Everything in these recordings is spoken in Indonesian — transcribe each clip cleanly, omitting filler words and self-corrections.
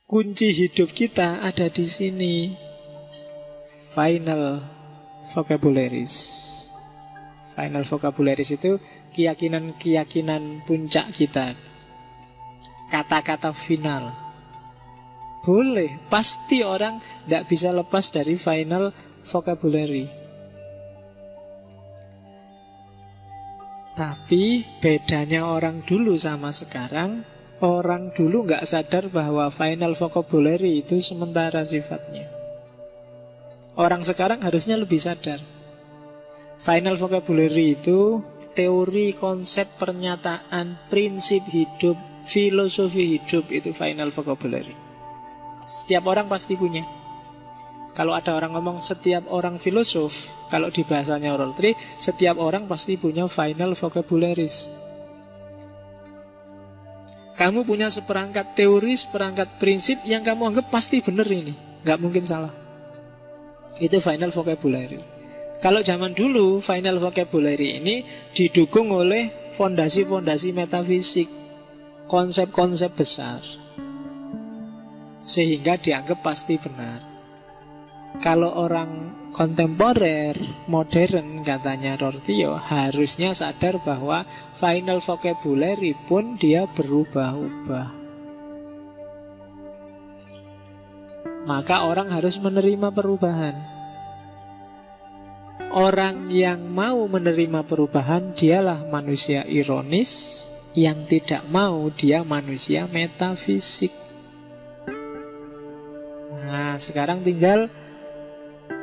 Kunci hidup kita ada di sini. Final vocabularies. Final vocabularies itu keyakinan-keyakinan puncak kita. Kata-kata final. Boleh, pasti orang tidak bisa lepas dari final vocabulary. Tapi bedanya orang dulu sama sekarang, orang dulu nggak sadar bahwa final vocabulary itu sementara sifatnya. Orang sekarang harusnya lebih sadar. Final vocabulary itu teori, konsep, pernyataan, prinsip hidup, filosofi hidup, itu final vocabulary. Setiap orang pasti punya. Kalau ada orang ngomong setiap orang filosof, kalau di bahasanya Roltri, setiap orang pasti punya final vocabularies. Kamu punya seperangkat teori, seperangkat prinsip yang kamu anggap pasti benar ini, nggak mungkin salah. Itu final vocabulary. Kalau zaman dulu, final vocabulary ini didukung oleh fondasi-fondasi metafisik, konsep-konsep besar, sehingga dianggap pasti benar. Kalau orang kontemporer, modern, katanya Rorty, harusnya sadar bahwa final vocabulary pun dia berubah-ubah. Maka orang harus menerima perubahan. Orang yang mau menerima perubahan, dialah manusia ironis. Yang tidak mau, dia manusia metafisik. Nah, sekarang tinggal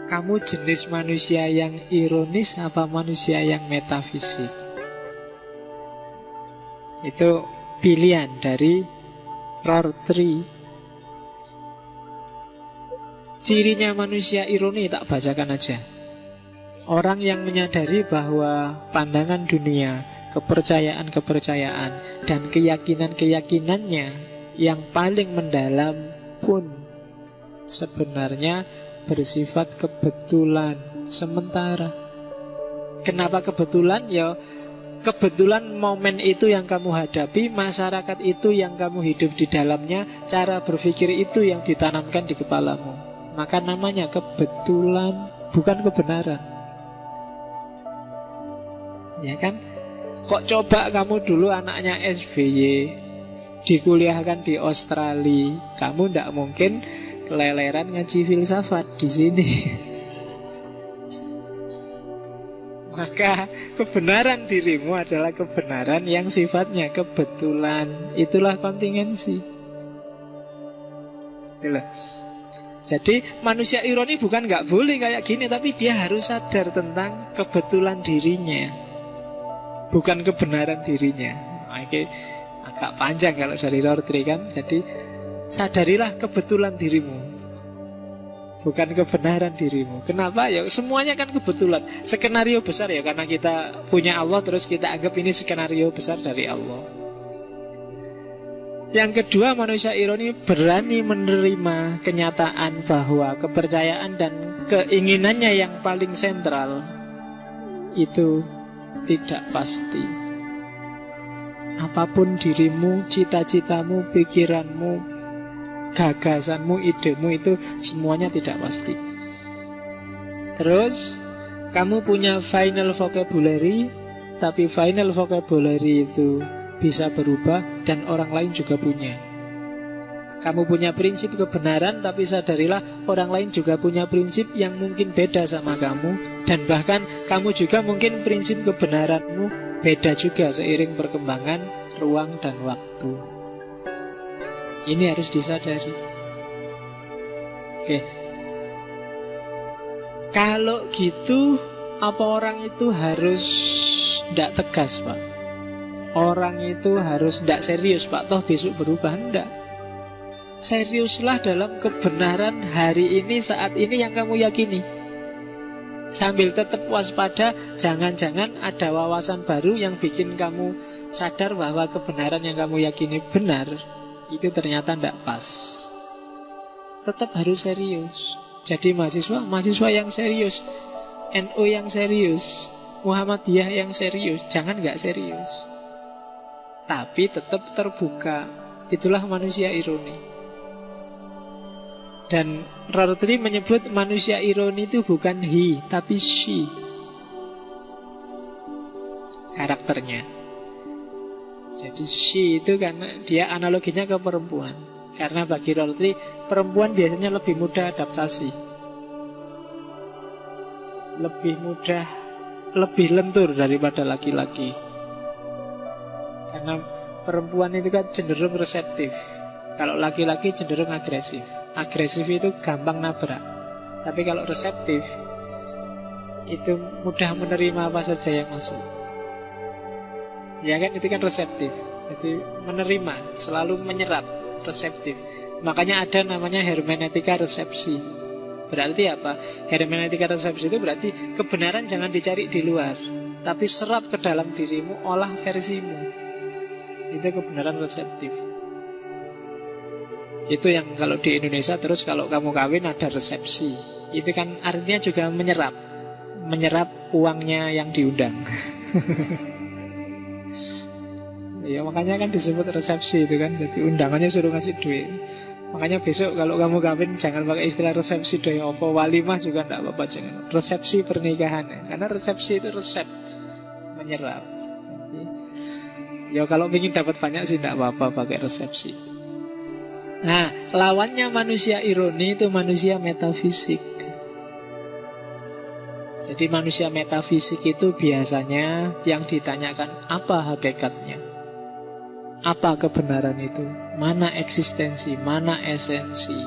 kamu jenis manusia yang ironis apa manusia yang metafisik. Itu pilihan dari Rorty. Cirinya manusia ironi tak bacakan aja. Orang yang menyadari bahwa pandangan dunia, kepercayaan-kepercayaan, dan keyakinan-keyakinannya yang paling mendalam pun sebenarnya bersifat kebetulan sementara. Kenapa kebetulan? Ya, kebetulan momen itu yang kamu hadapi, masyarakat itu yang kamu hidup di dalamnya, cara berpikir itu yang ditanamkan di kepalamu. Maka namanya kebetulan, bukan kebenaran. Ya kan? Kok coba kamu dulu anaknya SBY, dikuliahkan di Australia, kamu tidak mungkin keleleran ngaji filsafat di sini. Maka kebenaran dirimu adalah kebenaran yang sifatnya kebetulan. Itulah kontingensi. Itulah. Jadi manusia ironi bukan nggak boleh kayak gini, tapi dia harus sadar tentang kebetulan dirinya, bukan kebenaran dirinya. Oke, agak panjang kalau dari Rorty kan. Jadi sadarilah kebetulan dirimu, bukan kebenaran dirimu. Kenapa? Ya semuanya kan kebetulan. Skenario besar ya karena kita punya Allah, terus kita anggap ini skenario besar dari Allah. Yang kedua, manusia ironi berani menerima kenyataan bahwa kepercayaan dan keinginannya yang paling sentral itu tidak pasti. Apapun dirimu, cita-citamu, pikiranmu, gagasanmu, idemu, itu semuanya tidak pasti. Terus kamu punya final vocabulary, tapi final vocabulary itu bisa berubah dan orang lain juga punya. Kamu punya prinsip kebenaran, tapi sadarilah orang lain juga punya prinsip yang mungkin beda sama kamu. Dan bahkan kamu juga mungkin prinsip kebenaranmu beda juga seiring perkembangan ruang dan waktu. Ini harus disadari. Oke. Kalau gitu, apa orang itu harus tidak tegas, Pak? Orang itu harus tidak serius, Pak, toh besok berubah? Tidak. Seriuslah dalam kebenaran hari ini, saat ini yang kamu yakini. Sambil tetap waspada, jangan-jangan ada wawasan baru yang bikin kamu sadar bahwa kebenaran yang kamu yakini benar itu ternyata tidak pas. Tetap harus serius. Jadi mahasiswa yang serius, NU yang serius, Muhammadiyah yang serius. Jangan nggak serius, tapi tetap terbuka. Itulah manusia ironi. Dan Rorty menyebut manusia ironi itu bukan he, tapi she karakternya. Jadi she itu karena dia analoginya ke perempuan. Karena bagi Rorty, perempuan biasanya lebih mudah adaptasi, lebih mudah, lebih lentur daripada laki-laki. Karena perempuan itu kan cenderung reseptif, kalau laki-laki cenderung agresif. Agresif itu gampang nabrak, tapi kalau reseptif itu mudah menerima apa saja yang masuk. Ya kan, itu kan reseptif. Jadi menerima, selalu menyerap, reseptif. Makanya ada namanya hermeneutika resepsi. Berarti apa? Hermeneutika resepsi itu berarti kebenaran jangan dicari di luar, tapi serap ke dalam dirimu, olah versimu. Itu kebenaran reseptif. Itu yang kalau di Indonesia. Terus kalau kamu kawin ada resepsi, itu kan artinya juga menyerap, menyerap uangnya yang diundang. Ya makanya kan disebut resepsi itu kan. Jadi undangannya suruh ngasih duit. Makanya besok kalau kamu kawin jangan pakai istilah resepsi deh, apa walimah juga enggak apa-apa, jangan. Resepsi pernikahan. Karena resepsi itu resep, menyerap. Jadi, ya kalau ingin dapat banyak sih enggak apa-apa pakai resepsi. Nah, lawannya manusia ironi itu manusia metafisik. Jadi manusia metafisik itu biasanya yang ditanyakan apa hakikatnya, apa kebenaran itu, mana eksistensi, mana esensi,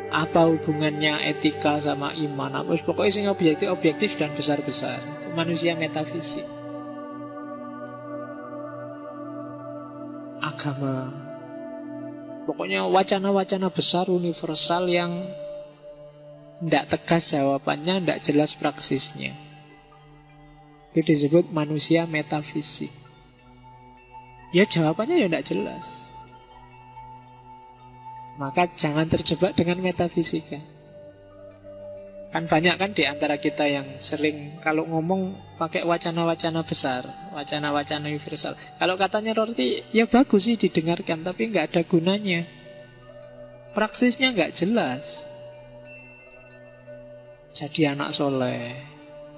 apa hubungannya etika sama iman, apa pokoknya sing objektif dan besar-besar. Itu manusia metafisik. Agama, pokoknya wacana-wacana besar universal yang tidak tegas jawabannya, tidak jelas praksisnya. Itu disebut manusia metafisik. Ya jawabannya ya tidak jelas. Maka jangan terjebak dengan metafisika. Kan banyak kan di antara kita yang sering kalau ngomong pakai wacana-wacana besar, wacana-wacana universal. Kalau katanya Rorty, ya bagus sih didengarkan, tapi nggak ada gunanya. Praksisnya nggak jelas. Jadi anak soleh,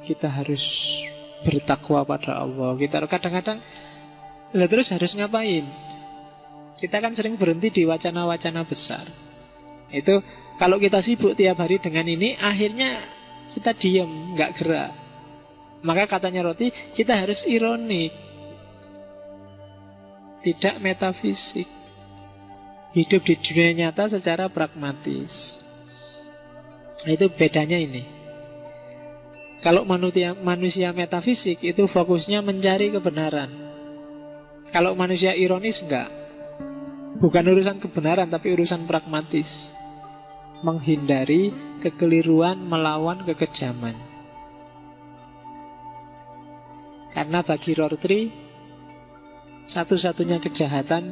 kita harus bertakwa pada Allah. Kita kadang-kadang, lah terus harus ngapain? Kita kan sering berhenti di wacana-wacana besar. Itu kalau kita sibuk tiap hari dengan ini, akhirnya kita diam, nggak gerak. Maka katanya Rorty, kita harus ironik, tidak metafisik. Hidup di dunia nyata secara pragmatis. Itu bedanya ini. Kalau manusia metafisik itu fokusnya mencari kebenaran. Kalau manusia ironis enggak. Bukan urusan kebenaran, tapi urusan pragmatis. Menghindari kekeliruan, melawan kekejaman. Karena bagi Rorty, satu-satunya kejahatan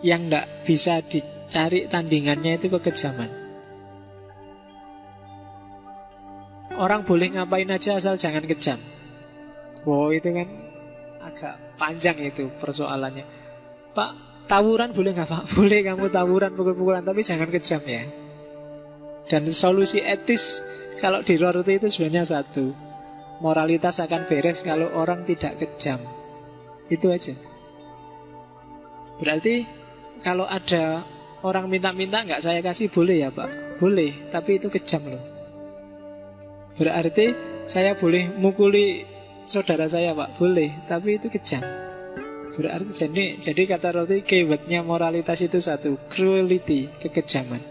yang tidak bisa dicari tandingannya itu kekejaman. Orang boleh ngapain aja asal jangan kejam. Wow, itu kan agak panjang itu persoalannya. Pak, tawuran boleh nggak Pak? Boleh kamu tawuran, pukul-pukulan, tapi jangan kejam ya. Dan solusi etis kalau di Rorty itu sebenarnya satu. Moralitas akan beres kalau orang tidak kejam. Itu aja. Berarti kalau ada orang minta-minta nggak saya kasih, boleh ya Pak? Boleh, tapi itu kejam loh. Berarti saya boleh mukuli saudara saya Pak? Boleh, tapi itu kejam. Berarti jadi kata Rorty, keywordnya moralitas itu satu, cruelty, kekejaman.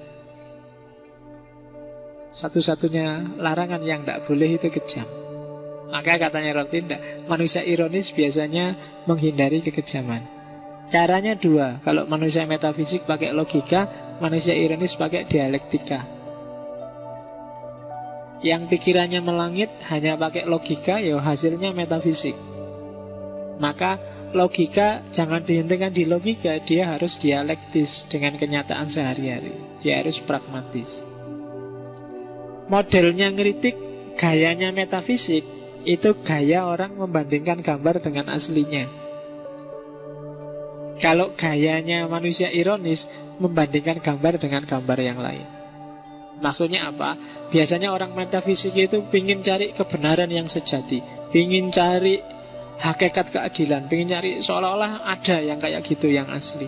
Satu-satunya larangan yang tidak boleh itu kejam. Maka katanya Rorty, manusia ironis biasanya menghindari kekejaman. Caranya dua. Kalau manusia metafisik pakai logika, manusia ironis pakai dialektika. Yang pikirannya melangit hanya pakai logika, ya hasilnya metafisik. Maka logika jangan dihentikan di logika, dia harus dialektis dengan kenyataan sehari-hari. Dia harus pragmatis. Modelnya ngeritik, gayanya metafisik, itu gaya orang membandingkan gambar dengan aslinya. Kalau gayanya manusia ironis, membandingkan gambar dengan gambar yang lain. Maksudnya apa? Biasanya orang metafisik itu ingin cari kebenaran yang sejati, ingin cari hakikat keadilan, ingin cari seolah-olah ada yang kayak gitu, yang asli.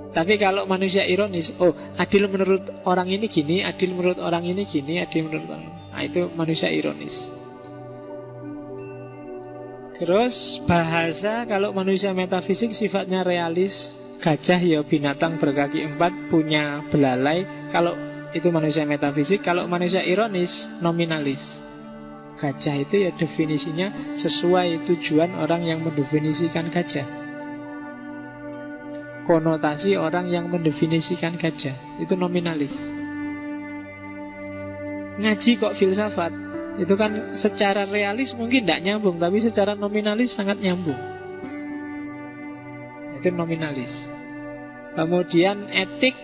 Tapi kalau manusia ironis, oh adil menurut orang ini gini, adil menurut orang ini gini, adil menurut orang ini. Nah, itu manusia ironis. Terus bahasa, kalau manusia metafisik sifatnya realis. Gajah ya binatang berkaki 4, punya belalai. Kalau itu manusia metafisik. Kalau manusia ironis, nominalis. Gajah itu ya definisinya sesuai tujuan orang yang mendefinisikan gajah. Konotasi orang yang mendefinisikan gajah itu nominalis. Ngaji kok filsafat, itu kan secara realis mungkin tidak nyambung, tapi secara nominalis sangat nyambung. Itu nominalis. Kemudian etik.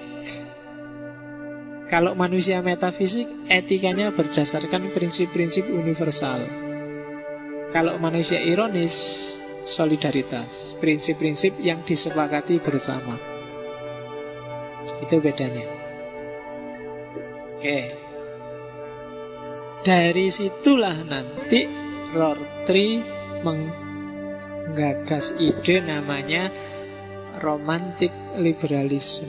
Kalau manusia metafisik, etikanya berdasarkan prinsip-prinsip universal. Kalau manusia ironis, solidaritas, prinsip-prinsip yang disepakati bersama. Itu bedanya. Oke. Dari situlah nanti Rorty menggagas ide namanya romantic liberalism.